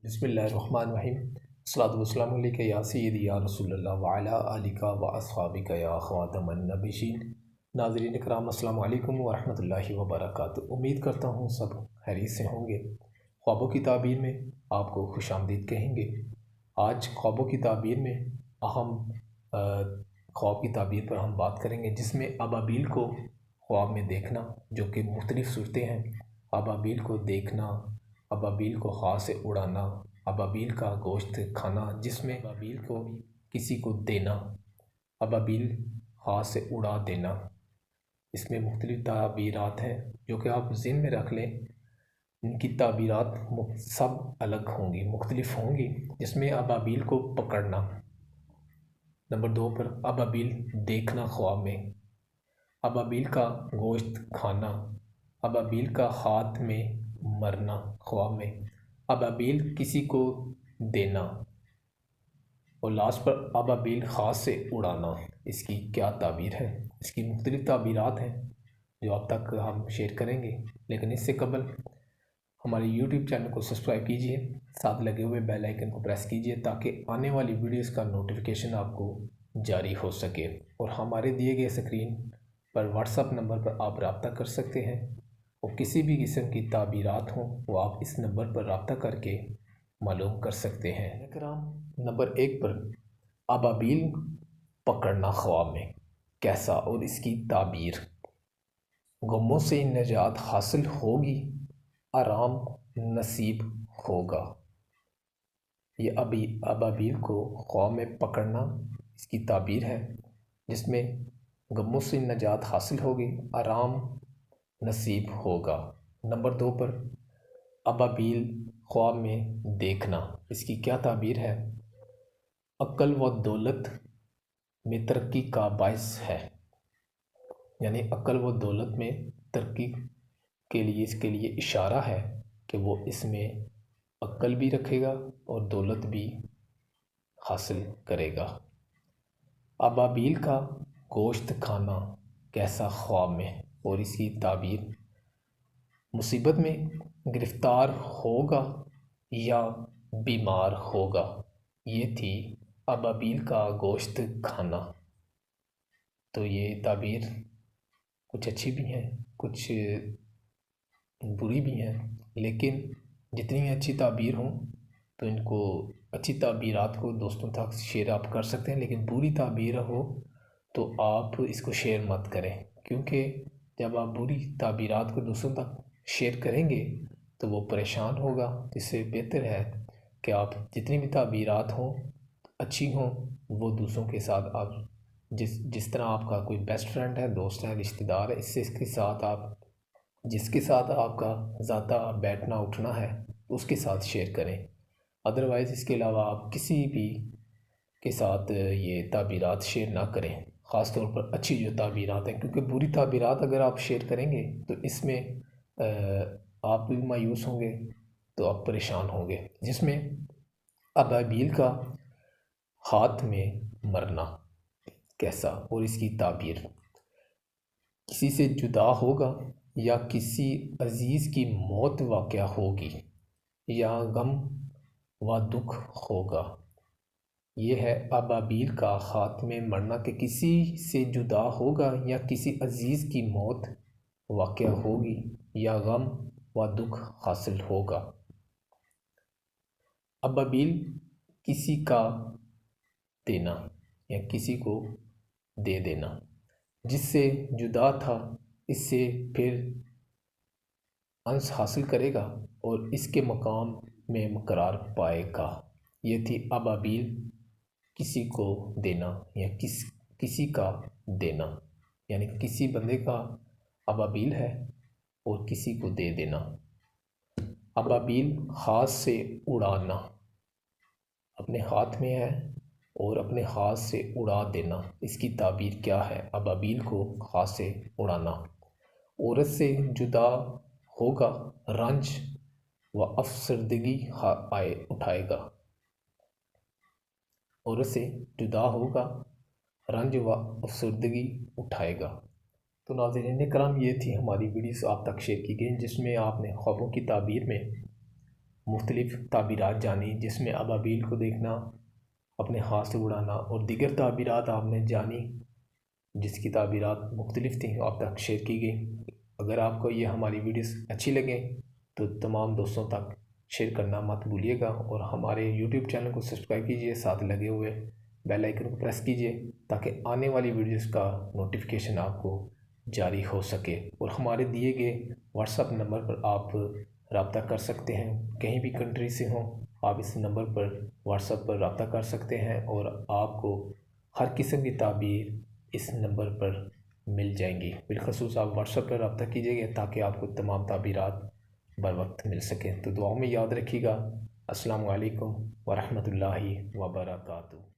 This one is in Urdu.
بسم اللہ الرحمن الرحیم الصلاۃ والسلام علیک یا سیدی یا رسول اللہ وعلیٰ آلک و اصحابک یا خاتم النبیین۔ ناظرین اکرام، السلام علیکم ورحمۃ اللہ وبرکاتہ۔ امید کرتا ہوں سب خیریت سے ہوں گے۔ خوابوں کی تعبیر میں آپ کو خوش آمدید کہیں گے۔ آج خوابوں کی تعبیر میں اہم خواب کی تعبیر پر ہم بات کریں گے، جس میں ابابیل کو خواب میں دیکھنا، جو کہ مختلف صورتیں ہیں۔ ابابیل کو دیکھنا، ابابیل کو ہاتھ سے اڑانا، ابابیل کا گوشت کھانا، جس میں ابابیل کو کسی کو دینا، ابابیل ہاتھ سے اڑا دینا۔ اس میں مختلف تعبیرات ہیں جو کہ آپ ذہن میں رکھ لیں۔ ان کی تعبیرات سب الگ ہوں گی، مختلف ہوں گی۔ جس میں ابابیل کو پکڑنا، نمبر 2 پر ابابیل دیکھنا خواب میں، ابابیل کا گوشت کھانا، ابابیل کا ہاتھ میں مرنا خواب میں، ابابیل کسی کو دینا، اور لاسٹ پر ابابیل ہاتھ سے اڑانا۔ اس کی کیا تعبیر ہے؟ اس کی مختلف تعبیرات ہیں جو اب تک ہم شیئر کریں گے، لیکن اس سے قبل ہمارے یوٹیوب چینل کو سبسکرائب کیجئے، ساتھ لگے ہوئے بیل آئیکن کو پریس کیجئے تاکہ آنے والی ویڈیوز کا نوٹیفیکیشن آپ کو جاری ہو سکے، اور ہمارے دیے گئے اسکرین پر واٹس ایپ نمبر پر آپ رابطہ کر سکتے ہیں، اور کسی بھی قسم کی تعبیرات ہوں وہ آپ اس نمبر پر رابطہ کر کے معلوم کر سکتے ہیں۔ اکرام، نمبر 1 پر ابابیل پکڑنا خواب میں کیسا اور اس کی تعبیر۔ غموں سے نجات حاصل ہوگی، آرام نصیب ہوگا۔ یہ ابابیل کو خواب میں پکڑنا اس کی تعبیر ہے، جس میں غموں سے نجات حاصل ہوگی، آرام نصیب ہوگا۔ نمبر 2 پر ابابیل خواب میں دیکھنا، اس کی کیا تعبیر ہے؟ عقل و دولت میں ترقی کا باعث ہے، یعنی عقل و دولت میں ترقی کے لیے اشارہ ہے کہ وہ اس میں عقل بھی رکھے گا اور دولت بھی حاصل کرے گا۔ ابابیل کا گوشت کھانا کیسا خواب میں، اور اس کی تعبیر۔ مصیبت میں گرفتار ہوگا یا بیمار ہوگا۔ یہ تھی ابابیل کا گوشت کھانا۔ تو یہ تعبیر کچھ اچھی بھی ہیں، کچھ بری بھی ہیں، لیکن جتنی اچھی تعبیر ہوں تو ان کو، اچھی تعبیرات کو دوستوں تک شیئر آپ کر سکتے ہیں، لیکن بری تعبیر ہو تو آپ اس کو شیئر مت کریں، کیونکہ جب آپ بری تعبیرات کو دوسروں تک شیئر کریں گے تو وہ پریشان ہوگا۔ اس سے بہتر ہے کہ آپ جتنی بھی تعبیرات ہوں اچھی ہوں، وہ دوسروں کے ساتھ آپ جس طرح آپ کا کوئی بیسٹ فرینڈ ہے، دوست ہے، رشتہ دار ہے، اس کے ساتھ آپ جس کے ساتھ آپ کا ذاتہ بیٹھنا اٹھنا ہے اس کے ساتھ شیئر کریں۔ ادروائز اس کے علاوہ آپ کسی بھی کے ساتھ یہ تعبیرات شیئر نہ کریں، خاص طور پر اچھی جو تعبیرات ہیں، کیونکہ بری تعبیرات اگر آپ شیئر کریں گے تو اس میں آپ بھی مایوس ہوں گے، تو آپ پریشان ہوں گے۔ جس میں ابابیل کا ہاتھ میں مرنا کیسا اور اس کی تعبیر۔ کسی سے جدا ہوگا یا کسی عزیز کی موت واقع ہوگی، یا غم و دکھ ہوگا۔ یہ ہے ابابیل کا ہاتھ میں مرنا، کہ کسی سے جدا ہوگا یا کسی عزیز کی موت واقع ہوگی یا غم و دکھ حاصل ہوگا۔ ابابیل کسی کا دینا یا کسی کو دے دینا، جس سے جدا تھا اس سے پھر انس حاصل کرے گا اور اس کے مقام میں قرار پائے گا۔ یہ تھی ابابیل کسی کو دینا یا کسی کا دینا، یعنی کسی بندے کا ابابیل ہے اور کسی کو دے دینا۔ ابابیل ہاتھ سے اڑانا، اپنے ہاتھ میں ہے اور اپنے ہاتھ سے اڑا دینا۔ اس کی تعبیر کیا ہے؟ ابابیل کو ہاتھ سے اڑانا۔ عورت سے جدا ہوگا، رنج و افسردگی اٹھائے گا۔ عورت سے جدا ہوگا، رنج و افسردگی اٹھائے گا۔ تو ناظرین کرام، یہ تھی ہماری ویڈیوز آپ تک شیئر کی گئی، جس میں آپ نے خوابوں کی تعبیر میں مختلف تعبیرات جانی، جس میں ابابیل کو دیکھنا، اپنے ہاتھ سے اڑانا اور دیگر تعبیرات آپ نے جانی جس کی تعبیرات مختلف تھیں آپ تک شیئر کی گئی۔ اگر آپ کو یہ ہماری ویڈیوز اچھی لگیں تو تمام دوستوں تک شیئر کرنا مت بھولیے گا، اور ہمارے یوٹیوب چینل کو سبسکرائب کیجئے، ساتھ لگے ہوئے بیل آئیکن کو پریس کیجئے تاکہ آنے والی ویڈیوز کا نوٹیفیکیشن آپ کو جاری ہو سکے، اور ہمارے دیے گئے واٹس ایپ نمبر پر آپ رابطہ کر سکتے ہیں۔ کہیں بھی کنٹری سے ہوں آپ اس نمبر پر واٹس ایپ پر رابطہ کر سکتے ہیں، اور آپ کو ہر قسم کی تعبیر اس نمبر پر مل جائیں گی۔ بالخصوص آپ واٹس ایپ پر رابطہ کیجئے گا تاکہ آپ کو تمام تعبیرات بر وقت مل سکیں۔ تو دعاؤں میں یاد رکھیے گا۔ السلام علیکم ورحمۃ اللہ وبرکاتہ۔